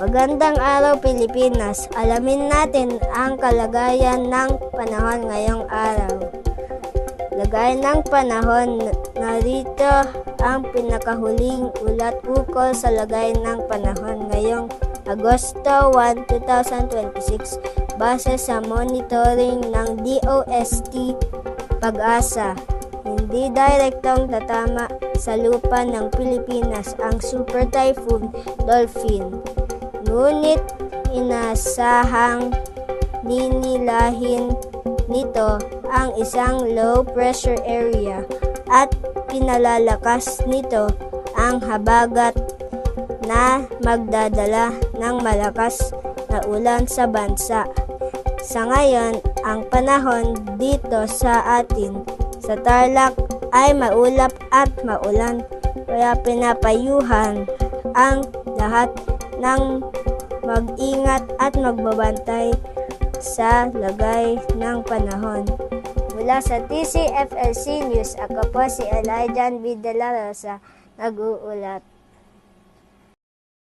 Magandang araw Pilipinas. Alamin natin ang kalagayan ng panahon ngayong araw. Lagay ng panahon, narito ang pinakahuling ulat ukol sa lagay ng panahon ngayong Agosto 1, 2026 base sa monitoring ng DOST Pag-asa. Hindi direktang tatama sa lupa ng Pilipinas ang Super Typhoon Dolphin. Ngunit inasahang ninilahin nito ang isang low pressure area at pinalalakas nito ang habagat na magdadala ng malakas na ulan sa bansa. Sa ngayon, ang panahon dito sa atin sa Tarlac ay maulap at maulan, kaya pinapayuhan ang lahat ng mag-ingat at magbabantay sa lagay ng panahon. Mula sa TCFLC News, ako po si Elijah V. De La Rosa, nag-uulat.